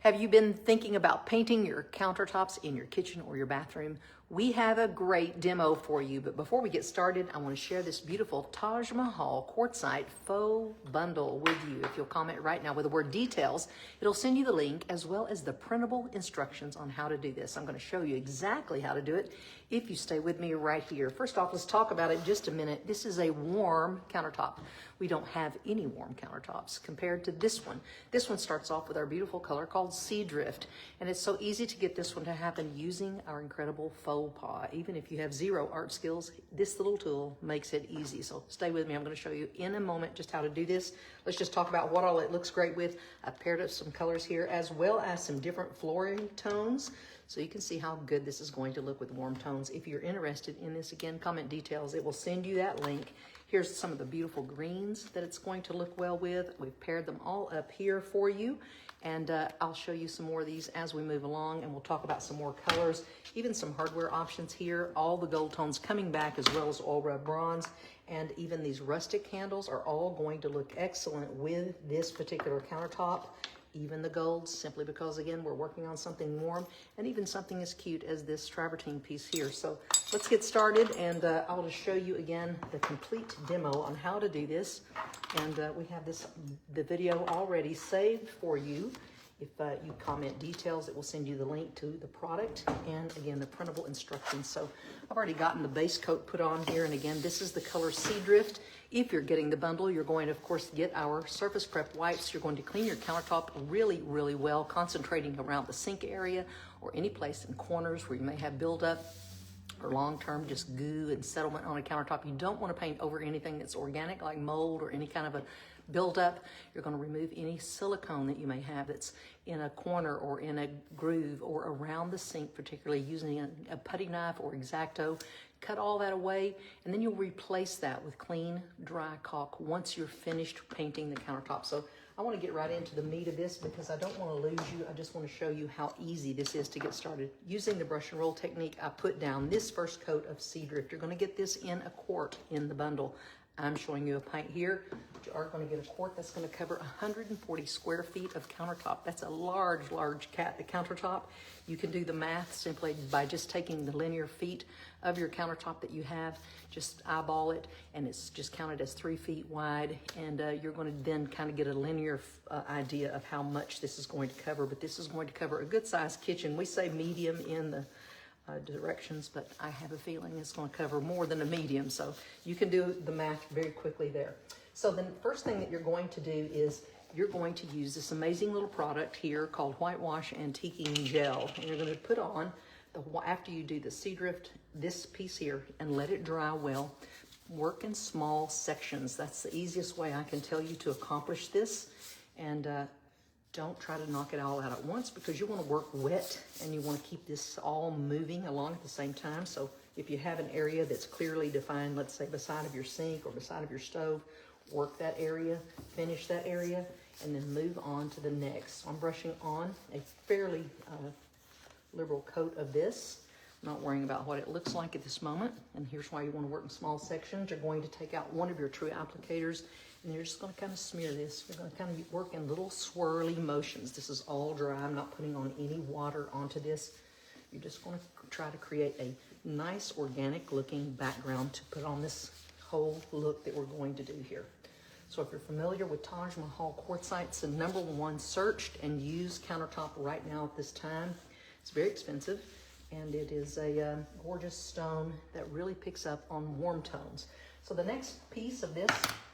Have you been thinking about painting your countertops in your kitchen or your bathroom? We have a great demo for you, but before we get started, I want to share this beautiful Taj Mahal Quartzite faux bundle with you. If you'll comment right now with the word details, it'll send you the link as well as the printable instructions on how to do this. I'm going to show you exactly how to do it if you stay with me right here. First off, let's talk about it just a minute. This is a warm countertop. We don't have any warm countertops compared to this one. This one starts off with our beautiful color called Sea Drift, and it's so easy to get this one to happen using our incredible faux paw. Even if you have zero art skills, this little tool makes it easy. So stay with me. I'm going to show you in a moment just how to do this. Let's just talk about what all it looks great with. I paired up some colors here as well as some different flooring tones, so you can see how good this is going to look with warm tones. If you're interested in this, again, comment details. It will send you that link. Here's some of the beautiful greens that it's going to look well with. We've paired them all up here for you. And I'll show you some more of these as we move along, and we'll talk about some more colors, even some hardware options here. All the gold tones coming back, as well as oil rub bronze, and even these rustic candles are all going to look excellent with this particular countertop. Even the golds, simply because, again, we're working on something warm, and even something as cute as this travertine piece here. So let's get started, and I'll just show you again the complete demo on how to do this. And we have the video already saved for you. If you comment details, it will send you the link to the product and, again, the printable instructions. So I've already gotten the base coat put on here, and again, this is the color Sea Drift. If you're getting the bundle, you're going to, of course, get our surface prep wipes. You're going to clean your countertop really, really well, concentrating around the sink area or any place in corners where you may have buildup or long-term just goo and settlement on a countertop. You don't want to paint over anything that's organic, like mold or any kind of a buildup. You're going to remove any silicone that you may have that's in a corner or in a groove or around the sink, particularly using a putty knife or X-Acto. Cut all that away, and then you'll replace that with clean, dry caulk once you're finished painting the countertop. So I want to get right into the meat of this because I don't want to lose you. I just want to show you how easy this is to get started. Using the brush and roll technique, I put down this first coat of Sea Drift. You're going to get this in a quart in the bundle. I'm showing you a pint here, but you are going to get a quart that's going to cover 140 square feet of countertop. That's a large countertop. You can do the math simply by just taking the linear feet of your countertop that you have, just eyeball it, and it's just counted as 3 feet wide, and you're going to then kind of get a linear idea of how much this is going to cover. But this is going to cover a good-sized kitchen. We say medium in the directions, but I have a feeling it's going to cover more than a medium, so you can do the math very quickly there. So the first thing that you're going to do is you're going to use this amazing little product here called Whitewash Antiquing Gel, and you're going to put on after you do the Sea Drift, this piece here, and let it dry well. Work in small sections. That's the easiest way I can tell you to accomplish this, and don't try to knock it all out at once because you want to work wet and you want to keep this all moving along at the same time. So if you have an area that's clearly defined, let's say beside of your sink or beside of your stove, work that area, finish that area, and then move on to the next. So I'm brushing on a fairly liberal coat of this. I'm not worrying about what it looks like at this moment. And here's why you want to work in small sections. You're going to take out one of your true applicators, and you're just going to kind of smear this. You're going to kind of work in little swirly motions. This is all dry. I'm not putting on any water onto this. You're just going to try to create a nice organic looking background to put on this whole look that we're going to do here. So if you're familiar with Taj Mahal Quartzite, it's the #1 searched and used countertop right now at this time. It's very expensive, and it is a gorgeous stone that really picks up on warm tones. So the next piece of this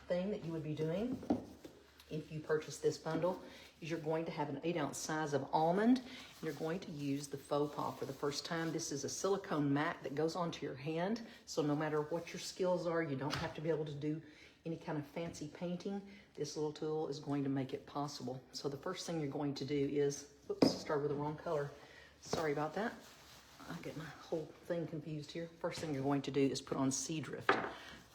thing that you would be doing if you purchase this bundle is you're going to have an 8-ounce size of almond, and you're going to use the faux paw for the first time. This is a silicone mat that goes onto your hand, so no matter what your skills are, you don't have to be able to do any kind of fancy painting. This little tool is going to make it possible. So the first thing you're going to do is, oops, start with the wrong color. Sorry about that. I get my whole thing confused here. First thing you're going to do is put on Sea Drift.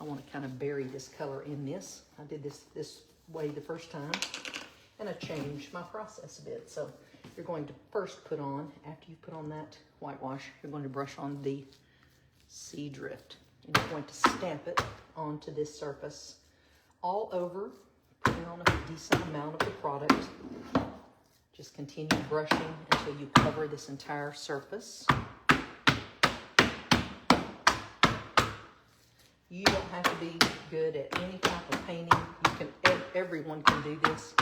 I want to kind of bury this color in this. I did this way the first time, and I changed my process a bit. So you're going to first put on, after you put on that whitewash, you're going to brush on the Sea Drift. And you're going to stamp it onto this surface all over, putting on a decent amount of the product. Just continue brushing until you cover this entire surface. You don't have to be good at any type of painting. Everyone can do this.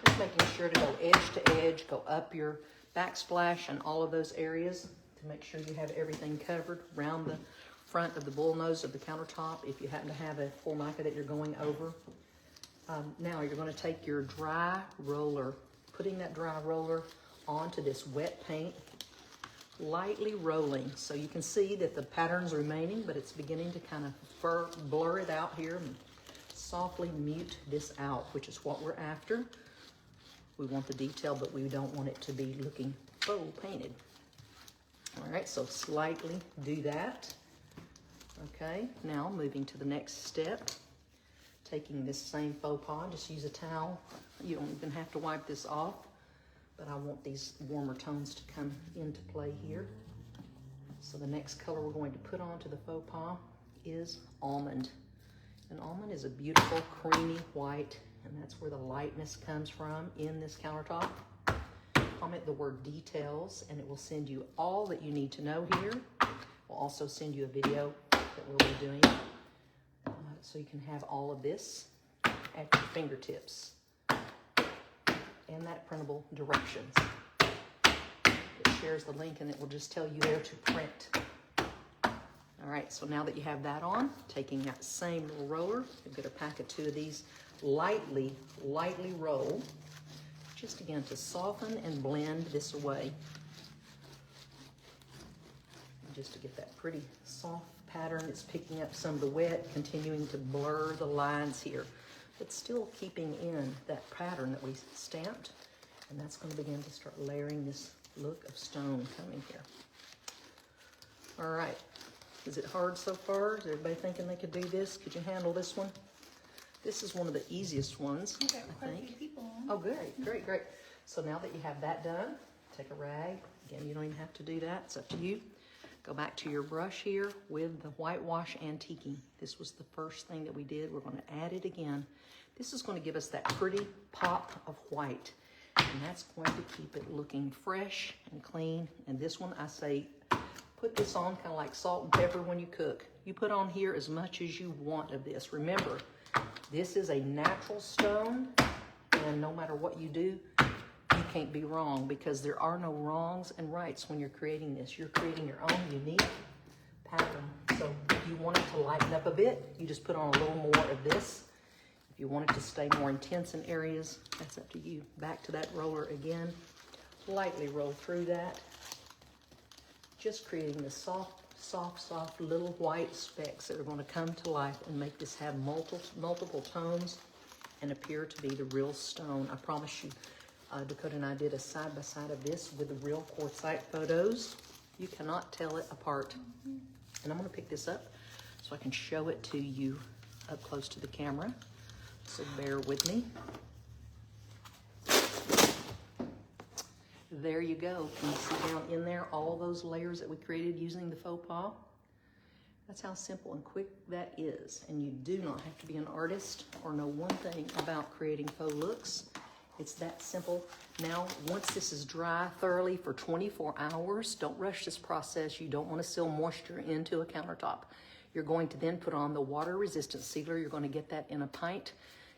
Just making sure to go edge to edge, go up your backsplash and all of those areas to make sure you have everything covered around the front of the bull nose of the countertop if you happen to have a formica that you're going over. Now you're going to take your dry roller, putting that dry roller onto this wet paint, lightly rolling. So you can see that the pattern's remaining, but it's beginning to kind of blur it out here and softly mute this out, which is what we're after. We want the detail, but we don't want it to be looking faux painted. All right, so slightly do that. Okay, now moving to the next step. Taking this same faux pas, just use a towel. You don't even have to wipe this off, but I want these warmer tones to come into play here. So the next color we're going to put onto the faux pas is almond. And almond is a beautiful creamy white, and that's where the lightness comes from in this countertop. Comment the word details, and it will send you all that you need to know here. We'll also send you a video that we'll be doing. So you can have all of this at your fingertips and that printable directions. It shares the link and it will just tell you there to print. All right, so now that you have that on, taking that same little roller, you get a pack of 2 of these, lightly roll, just again to soften and blend this away. And just to get that pretty soft pattern. It's picking up some of the wet, continuing to blur the lines here, but still keeping in that pattern that we stamped. And that's going to begin to start layering this look of stone coming here. All right, is it hard so far? Is everybody thinking they could do this? Could you handle this one? This is one of the easiest ones, I think. Oh, great. So now that you have that done, take a rag. Again, you don't even have to do that. It's up to you. Go back to your brush here with the whitewash antiquing. This was the first thing that we did. We're going to add it again. This is going to give us that pretty pop of white, and that's going to keep it looking fresh and clean. And this one, I say, put this on kind of like salt and pepper when you cook. You put on here as much as you want of this. Remember, this is a natural stone, and no matter what you do, you can't be wrong, because there are no wrongs and rights when you're creating this. You're creating your own unique pattern. So if you want it to lighten up a bit, you just put on a little more of this. If you want it to stay more intense in areas, that's up to you. Back to that roller again. Lightly roll through that. Just creating the soft little white specks that are going to come to life and make this have multiple tones and appear to be the real stone. I promise you. Dakota and I did a side-by-side of this with the real quartzite photos. You cannot tell it apart. And I'm going to pick this up so I can show it to you up close to the camera. So bear with me. There you go. Can you see down in there all those layers that we created using the faux pas? That's how simple and quick that is. And you do not have to be an artist or know one thing about creating faux looks. It's that simple. Now, once this is dry thoroughly for 24 hours, don't rush this process. You don't want to seal moisture into a countertop. You're going to then put on the water-resistant sealer. You're going to get that in a pint.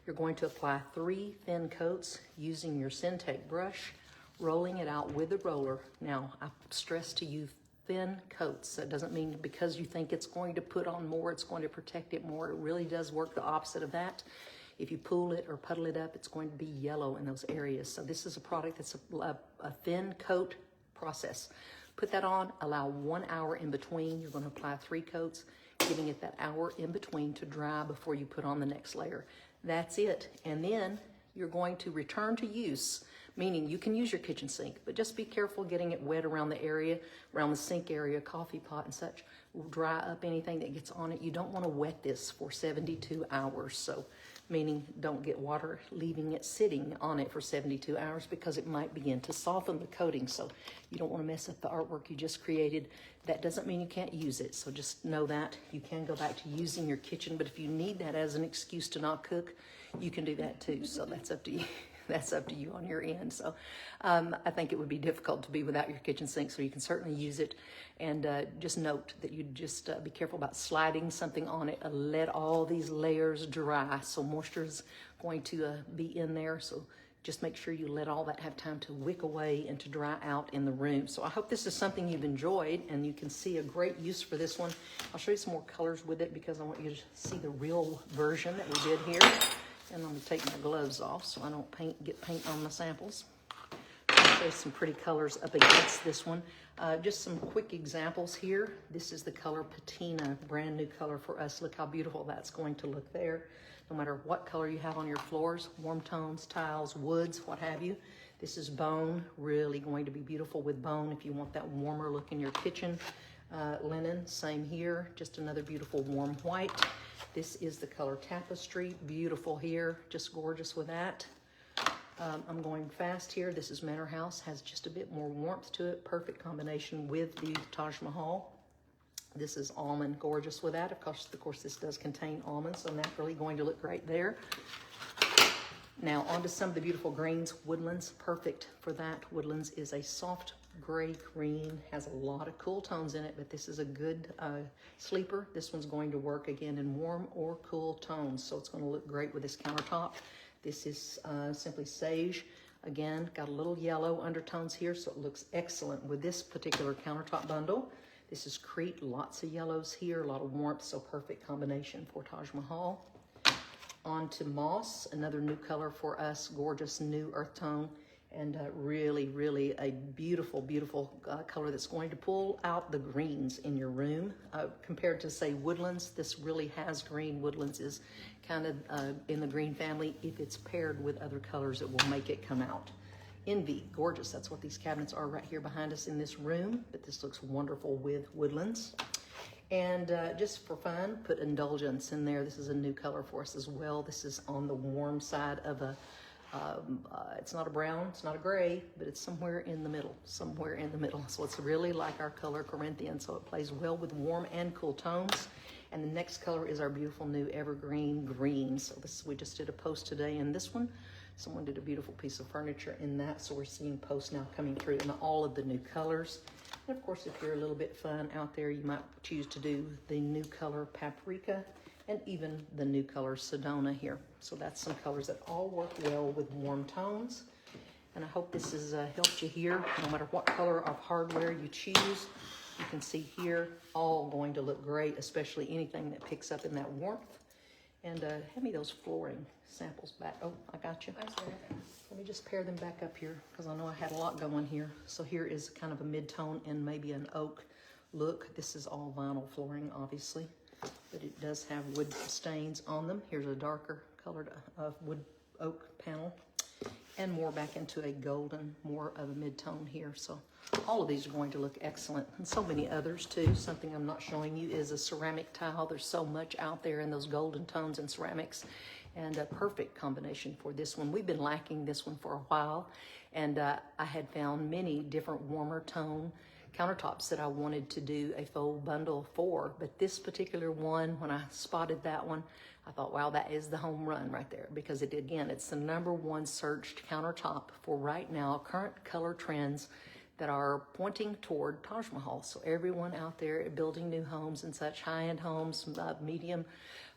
You're going to apply 3 thin coats using your Syntec brush, rolling it out with the roller. Now, I stress to you thin coats. That doesn't mean because you think it's going to put on more, it's going to protect it more. It really does work the opposite of that. If you pool it or puddle it up, it's going to be yellow in those areas. So this is a product that's a thin coat process. Put that on, allow 1 hour in between. You're going to apply 3 coats, giving it that hour in between to dry before you put on the next layer. That's it. And then you're going to return to use, meaning you can use your kitchen sink, but just be careful getting it wet around the area, around the sink area, coffee pot and such. Will dry up anything that gets on it. You don't want to wet this for 72 hours. So meaning don't get water leaving it sitting on it for 72 hours because it might begin to soften the coating. So you don't want to mess up the artwork you just created. That doesn't mean you can't use it. So just know that you can go back to using your kitchen, but if you need that as an excuse to not cook, you can do that too. So that's up to you. that's up to you on your end. So I think it would be difficult to be without your kitchen sink, so you can certainly use it. And just note that you just be careful about sliding something on it. Let all these layers dry, so moisture is going to be in there. So just make sure you let all that have time to wick away and to dry out in the room. So I hope this is something you've enjoyed, and you can see a great use for this one. I'll show you some more colors with it because I want you to see the real version that we did here. And I'm gonna take my gloves off so I don't get paint on my samples. I'll show you some pretty colors up against this one. Just some quick examples here. This is the color Patina, brand new color for us. Look how beautiful that's going to look there. No matter what color you have on your floors, warm tones, tiles, woods, what have you. This is bone, really going to be beautiful with bone if you want that warmer look in your kitchen. Linen, same here, just another beautiful warm white. This is the color Tapestry, beautiful here, just gorgeous with that. I'm going fast here. This is Manor House, has just a bit more warmth to it, perfect combination with the Taj Mahal. This is almond, gorgeous with that. Of course, this does contain almonds, so naturally going to look great there. Now, on to some of the beautiful greens. Woodlands, perfect for that. Woodlands is a soft gray green, has a lot of cool tones in it, but this is a good sleeper. This one's going to work again in warm or cool tones, so it's going to look great with this countertop. This is simply sage. Again, got a little yellow undertones here, so it looks excellent with this particular countertop bundle. This is Crete, lots of yellows here, a lot of warmth, so perfect combination for Taj Mahal. On to Moss, another new color for us, gorgeous new earth tone, and really, really a beautiful, beautiful color that's going to pull out the greens in your room. Compared to, say, Woodlands, this really has green. Woodlands is kind of in the green family. If it's paired with other colors, it will make it come out. Envy, gorgeous. That's what these cabinets are right here behind us in this room, but this looks wonderful with Woodlands. And just for fun, put Indulgence in there. This is a new color for us as well. This is on the warm side of a, it's not a brown, it's not a gray, but it's somewhere in the middle, So it's really like our color Corinthian, so it plays well with warm and cool tones. And the next color is our beautiful new evergreen green. So this, we just did a post today in this one. Someone did a beautiful piece of furniture in that, so we're seeing posts now coming through in all of the new colors. And of course, if you're a little bit fun out there, you might choose to do the new color Paprika and even the new color Sedona here. So that's some colors that all work well with warm tones. And I hope this has helped you here. No matter what color of hardware you choose, you can see here, all going to look great, especially anything that picks up in that warmth. And hand me those flooring samples back. Oh, I got you. Let me just pair them back up here because I know I had a lot going here. So here is kind of a mid-tone and maybe an oak look. This is all vinyl flooring, obviously, but it does have wood stains on them. Here's a darker colored wood oak panel, and more back into a golden, more of a mid-tone here. So all of these are going to look excellent, and so many others too. Something I'm not showing you is a ceramic tile. There's so much out there in those golden tones and ceramics, and a perfect combination for this one. We've been lacking this one for a while, and I had found many different warmer tone countertops that I wanted to do a faux bundle for, but this particular one, when I spotted that one, I thought, wow, that is the home run right there, because it, again, it's the #1 searched countertop for right now, current color trends that are pointing toward Taj Mahal. So everyone out there building new homes and such, high-end homes, medium,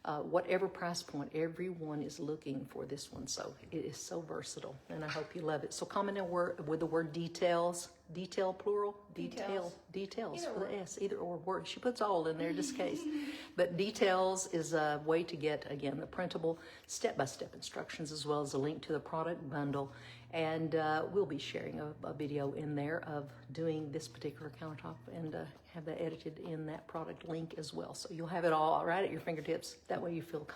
whatever price point, everyone is looking for this one. So it is so versatile, and I hope you love it. So comment with the word details, detail plural, details with an S, either or word. She puts all in there just in case. But details is a way to get, again, the printable step-by-step instructions, as well as a link to the product bundle. And we'll be sharing a video in there of doing this particular countertop, and have that edited in that product link as well. So you'll have it all right at your fingertips. That way you feel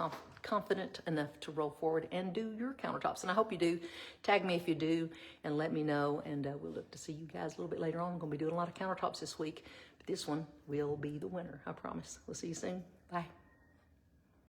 confident enough to roll forward and do your countertops. And I hope you do. Tag me if you do, and let me know. And we'll look to see you guys a little bit later on. I'm going to be doing a lot of countertops this week, but this one will be the winner, I promise. We'll see you soon. Bye.